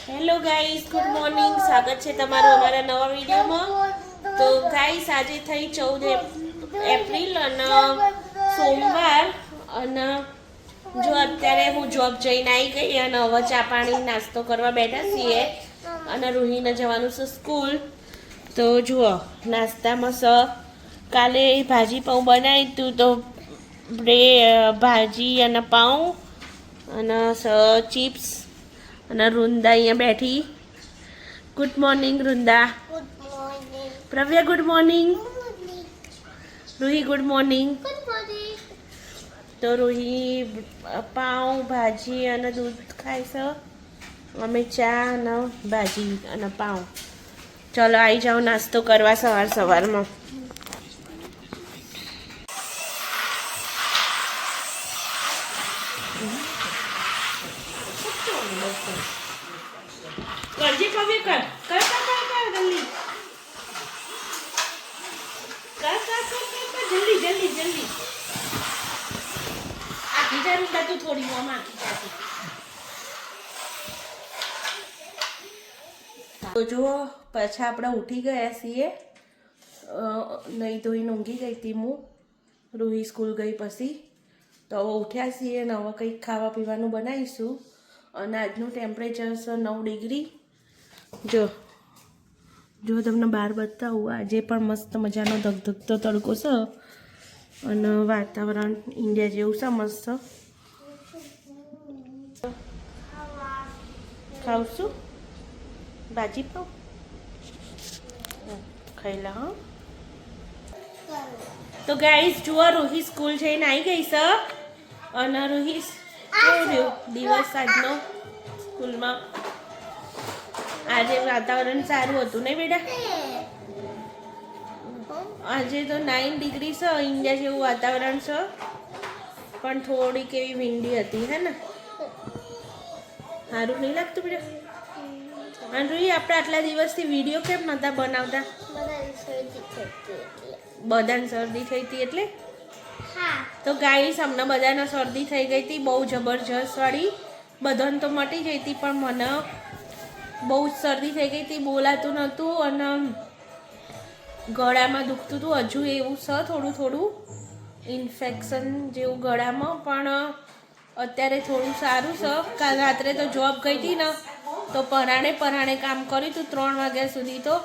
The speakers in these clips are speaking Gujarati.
Hello guys, good morning. સ્વાગત છે તમારું અમારા નવા વિડીયોમાં. તો ગાઈસ, આજે થઈ 14 એપ્રિલ અને સોમવાર. અને જો અત્યારે હું જોબ જઈને આવી ગઈ અને હવે ચા પાણી નાસ્તો કરવા બેઠા છીએ. અને રૂહીને જવાનું છે સ્કૂલ. તો જુઓ, નાસ્તામાં કાલે ભાજી પાઉં બનાવી હતું. તો ભાજી અને પાઉં અને ચિપ્સ અને વૃંદા અહીંયા બેઠી. Good morning Vrinda. Good morning. Pravya good morning. Ruhi good morning. Good morning. તો રૂહી પાઉં ભાજી અને દૂધ ખાય છે. અમે ચા અને ભાજી અને પાઉં. ચલો આવી જાઓ નાસ્તો કરવા સવારમાં. કરજે પવે કર કર કર કર કર જલ્દી કર કર કર કર જલ્દી જલ્દી જલ્દી. આખી જારું તું થોડી મોમાં આખી જાતી. તો જુઓ, પાછા આપણે ઉઠી ગયા છીએ. નહીં ધોઈને ઊંઘી ગઈ હતી હું. રૂહી સ્કૂલ ગઈ પછી તો હવે ઉઠ્યા છીએ અને હવે કંઈક ખાવા પીવાનું બનાવીશું. અને આજનું ટેમ્પરેચર છે 9 ડિગ્રી. જો તમને બહાર બતાવું, આજે પણ મસ્ત મજાનો ધગધગતો તડકો છે અને વાતાવરણ ઇન્ડિયા જેવું છે મસ્ત. ખાવશું ભાજી પાઉં? ખાઈ લા. હા, તો ગાઈસ જુઓ, રૂહી સ્કૂલ જઈને આવી ગઈ છે. અને રૂહી કેવું રહ્યું દિવસ આજનો સ્કૂલમાં? આજે વાતાવરણ સારું હતું ને બેટા? આજે તો 9 ડિગ્રી છે, ઇન્ડિયા જેવું વાતાવરણ છે. પણ થોડીક એવી વિંડી હતી, હે ને? સારું નહીં લાગતું બેટા? અને રૂહી, આપણે આટલા દિવસથી વિડીયો કેમ નહોતા બનાવતા? બધાને શરદી થઈ હતી એટલે. તો ગાઈસ, અમને બધાને શરદી થઈ ગઈ હતી, બહુ જબરજસ્ત વાળી. બધાને તો મટી ગઈ હતી પણ મને બહુ જ શરદી થઈ ગઈ હતી. બોલાતું નહોતું અને ગળામાં દુખતું હતું. હજુ એવું છે થોડું થોડું ઇન્ફેક્શન જેવું ગળામાં, પણ અત્યારે થોડું સારું છે. કાલ રાત્રે તો જોબ ગઈ હતી ને તો પરાણે કામ કર્યું હતું 3 વાગ્યા સુધી તો.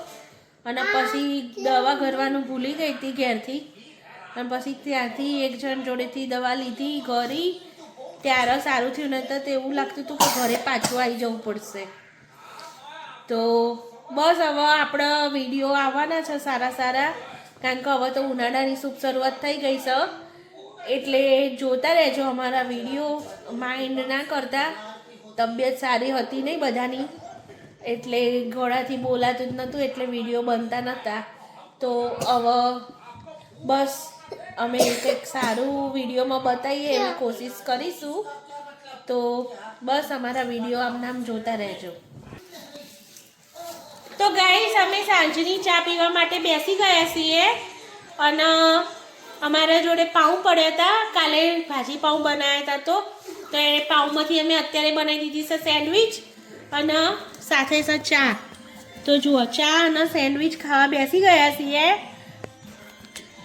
અને પછી દવા ઘરવાનું ભૂલી ગઈ હતી ઘેરથી. અને પછી ત્યાંથી એક જણ જોડેથી દવા લીધી ઘરી, ત્યારે સારું થયું. નહીં તો એવું લાગતું હતું કે ઘરે પાછું આવી જવું પડશે. તો બસ હવે આપણા વિડીયો આવવાના છે સારા, કારણ કે હવે તો ઉનાળાની શુભ શરૂઆત થઈ ગઈ છે. એટલે જોતા રહેજો અમારા વિડીયો. માઇન્ડ ના કરતા. તબિયત સારી હતી નહીં બધાની, એટલે ગળાથી બોલાતું જ નહોતું, એટલે વિડીયો બનતા નહોતા. તો હવે બસ અમે કંઈક સારું વિડીયોમાં બતાવીએ એવી કોશિશ કરીશું. તો બસ અમારા વિડીયો આમ જોતા રહેજો. તો ગાઈસ, અમે સાંજની ચા પીવા માટે બેસી ગયા છીએ. અને અમારા જોડે પાઉં પડ્યા હતા. કાલે ભાજી પાઉં બનાવ્યા હતા. તો એ પાઉંમાંથી અમે અત્યારે બનાવી દીધી છે સેન્ડવિચ અને સાથે છે ચા. તો જુઓ, ચા અને સેન્ડવિચ ખાવા બેસી ગયા છીએ.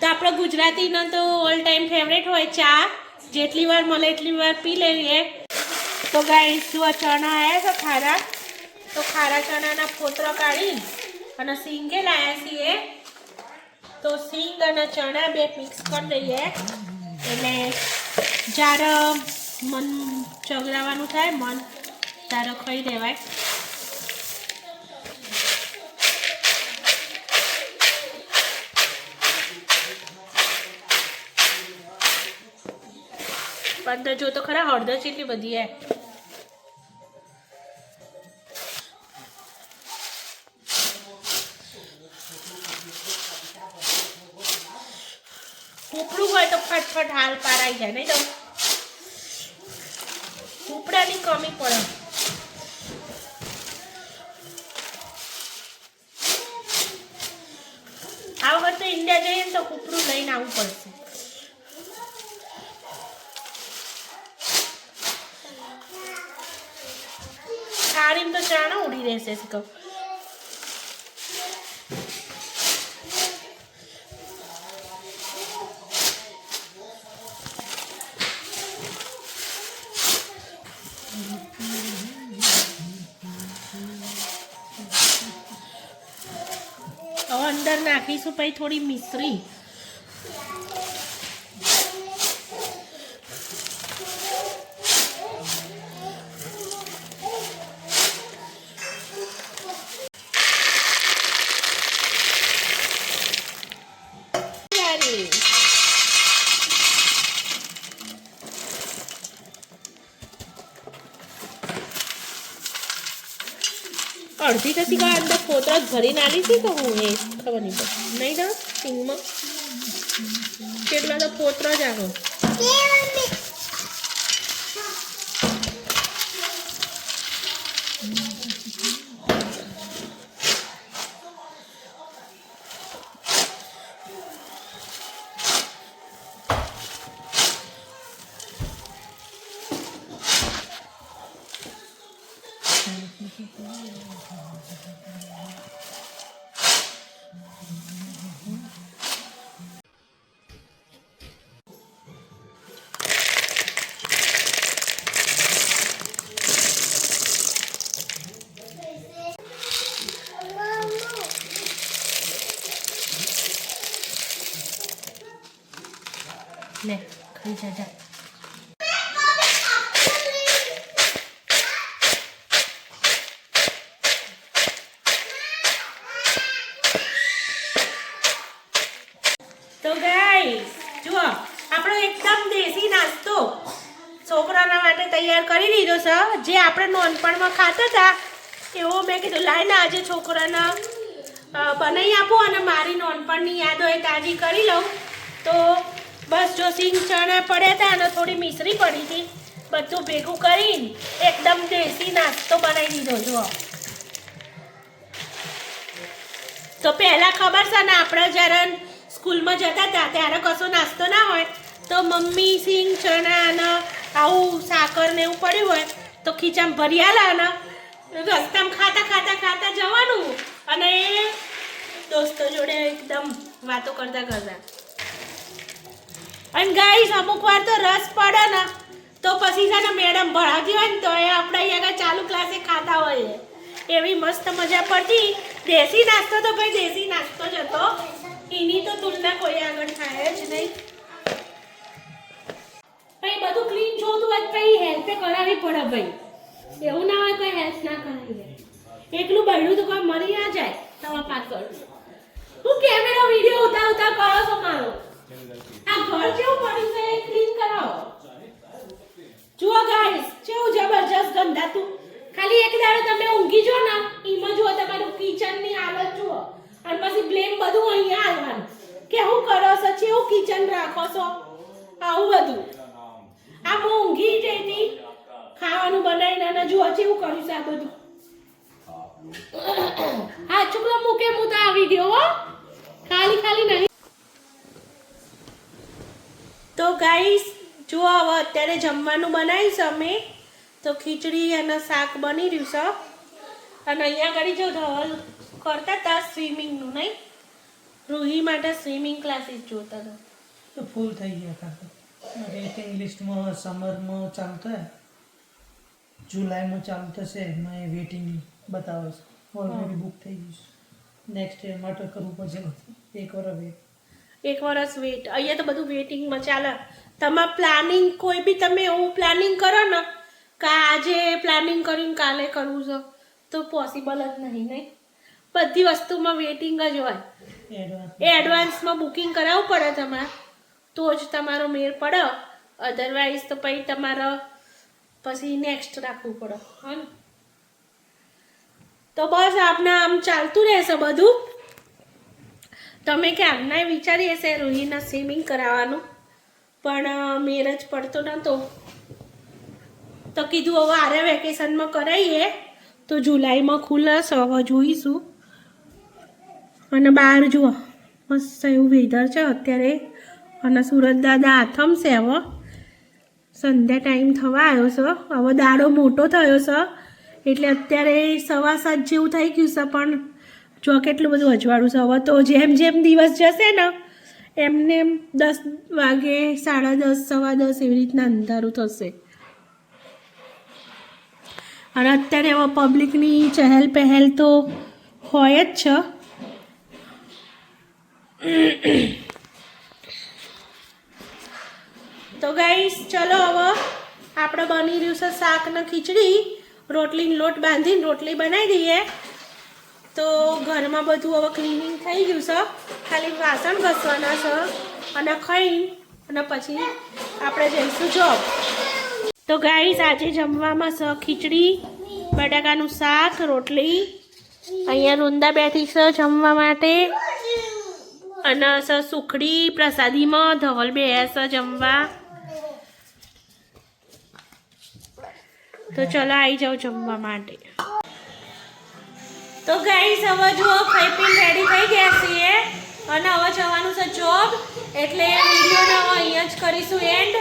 તો આપણે ગુજરાતીનો તો ઓલ ટાઈમ ફેવરેટ હોય ચા. જેટલી વાર મળે એટલી વાર પી લેવીએ. તો ગાઈસ, જુઓ, ચણા આવ્યા છે ખારા. તો ખારા ચણાના ફોતરા કાઢી અને સીંગે લાવ્યા છીએ. તો સીંગ અને ચણા બે મિક્સ કરી દઈએ. એટલે જ્યારે મન ચગરાવાનું થાય, મન ત્યારે ખાઈ લેવાય. પણ જો તો ખરા હળદર કેટલી બધી હે. ઉપડું હોય તો ફટફટ હાલ પારાઈ જાય નહીં? તો ઉપડાની કમી પડે. આ વખત તો ઇન્ડિયા જઈએ ને તો ઉપડું લઈને આવવું પડશે. થાળીમાં તો ચાણો ઉડી રહેશે કહું. હવે અંદર નાખીશું પછી થોડી મિશ્રી. અડધી કશી કા અંદર ફોતરા જ ભરીને આલી હતી કે હું એ ખબર નહીં પડે નહીં ના સિંગમાં કેટલા તો ફોતરા જ આગળ. લે ખાઈ જા જા. તો ગાઈસ જુઓ આપણો એકદમ દેશી નાસ્તો છોકરાના માટે તૈયાર કરી દીધો છે. જે આપણે નાનપણમાં ખાતા હતા એવો મેં કીધું લાઈને આજે છોકરાને બનાવી આપો અને મારી નાનપણની યાદ હોય તાજી કરી લઉં. તો બસ જો સિંગ ચણા પડ્યા હતા અને થોડી મિશ્રી પડી હતી બધું ભેગું કરીને એકદમ દેશી નાસ્તો બનાવી દીધો જુઓ. તો પહેલાં ખબર છે ને આપણે જ્યારે સ્કૂલમાં જતા હતા ત્યારે કશો નાસ્તો ના હોય તો મમ્મી સિંગ ચણા અને આવું સાકર ને એવું પડ્યું હોય તો ખીચામાં ભરી આલા અને રસ્તામાં ખાતા ખાતા ખાતા જવાનું અને દોસ્તો જોડે એકદમ વાતો કરતા કરતા. અને ગાઈસ અમુક વાર તો રસ પડે ને તો પછી છે ને મેડમ ભણાવતી હોય ને તો એ આપણે અહીંયા ચાલુ ક્લાસે ખાતા હોઈએ એવી મસ્ત મજા પડતી. દેશી નાસ્તો તો ભાઈ દેશી નાસ્તો જ હતો, એની તો તુલના કોઈ આગળ થાય જ નહીં. ભાઈ બધું ક્લીન જોતું હોય ભાઈ હેલ્પ કરાવવી પડે ભાઈ, એવું ના હોય કોઈ હેલ્પ ના કરાવી. એકલું બળ્યું તો કોઈ મરી ના જાય. તમારા પાછળ હું કેમેરા વિડીયો ઉતાર કરો છો મારો. આ ઘર કેવું પડ્યું છે ક્લીન કરાવો. જુઓ ગાઈસ કેવું જબરજસ્ત ગંધાતું. ખાલી એક દાડો તમે ઊંઘી જો ને એમાં જુઓ તમારું કિચનની હાલત જુઓ અને પછી બ્લેમ બધું અહીંયા આવવાનું કે હું કરો છો કેવું કિચન રાખો છો આવું બધું. આ હું ઊંઘી જઈ હતી ખાવાનું બનાવીને અને જુઓ કેવું કર્યું છે આ બધું. હા ચુકલા મૂકે હું તો આ વિડીયો હો ખાલી ખાલી નહીં. તો ગાઈસ જુઓ હવે અત્યારે જમવાનું બનાવીશ અમે તો ખીચડી અને શાક બની રહ્યું છે અને અહીંયા કરી જો ધવલ કરતા હતા સ્વિમિંગનું નહીં રૂહી માટે સ્વિમિંગ ક્લાસીસ જોતા હતા તો ફૂલ થઈ ગયા કાકા. વેઇટિંગ લિસ્ટમાં સમરમાં ચાલુ થાય, જુલાઈમાં ચાલુ થશે એમાં એ વેઇટિંગ બતાવે છે. ઓલરેડી બુક થઈ ગયું છે. નેક્સ્ટ યર માટે કરવું પડશે એક વર્ષ વેઇટ. એક વર્ષ વેટ. અહીંયા તો બધું વેઇટિંગમાં ચાલે. તમારે પ્લાનિંગ કોઈ બી તમે એવું પ્લાનિંગ કરો ને કે આજે પ્લાનિંગ કરીને કાલે કરવું છે તો પોસિબલ જ નહીં. બધી વસ્તુમાં વેઇટિંગ જ હોય. એડવાન્સમાં બુકિંગ કરાવવું પડે તમારે તો જ તમારો મેળ પડે, અધરવાઇઝ તો પછી તમારે પછી નેક્સ્ટ રાખવું પડે. હા ને તો બસ આપણે આમ ચાલતું રહેશે બધું. તમે કે આમના વિચારી હશે રૂહીના સ્વિમિંગ કરાવવાનું પણ મેળ જ પડતો નહોતો તો કીધું હવે આરે વેકેશનમાં કરાવીએ તો જુલાઈમાં ખુલશે. હવે જોઈશું. અને બહાર જુઓ મસ્ત એવું વેધર છે અત્યારે અને સુરત દાદા આથમશે. હવે સંધ્યા ટાઈમ થવા આવ્યો છે, હવે દાડો મોટો થયો છે એટલે અત્યારે 7:15 જેવું થઈ ગયું છે, પણ જો કેટલું બધું અજવાળું છે. હવે તો જેમ જેમ દિવસ જશે ને એમને 10 વાગે 10:30 10:15 એવી રીતના અંધારું થશે. અને અત્યારે હવે પબ્લિકની ચહેલ પહેલ તો હોય જ છે. તો ગાઈસ ચલો હવે આપણે બની રહ્યું છે શાક ને ખીચડી. રોટલીનો લોટ બાંધીને રોટલી બનાવી દઈએ. તો ઘરમાં બધું હવે ક્લિનિંગ થઈ ગયું છે, ખાલી વાસણ ઘસવાના છે અને ખાઈને અને પછી આપણે જઈશું જોબ. તો ગાઈસ આજે જમવામાં છે ખીચડી, બટાકાનું શાક, રોટલી. અહીંયા વૃંદા બેઠી છે જમવા માટે અને સર સુખડી પ્રસાદીમાં ધવલ બે છે જમવા. તો ચલો આવી જાઓ જમવા માટે. તો ગાઈસ હવે જો ખાઈ પીને રેડી થઈ ગયા છીએ અને હવે જવાનું છે જોબ. એટલે વિડીયોને હવે અહીંયા જ કરીશું એન્ડ.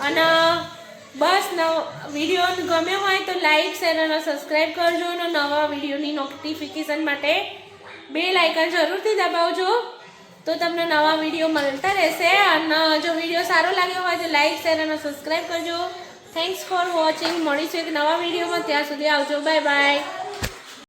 અને બસ વિડીયો ગમ્યો હોય તો લાઈક શેર અને સબસ્ક્રાઈબ કરજો અને નવા વિડીયોની નોટિફિકેશન માટે બેલ આઇકન જરૂરથી દબાવજો, તો તમને નવા વિડીયો મળતા રહેશે. અને જો વિડીયો સારો લાગ્યો હોય તો લાઈક શેર અને સબસ્ક્રાઈબ કરજો. Thanks for watching. મળીશું એક નવા વિડીયોમાં. ત્યાં સુધી આવજો. Bye bye.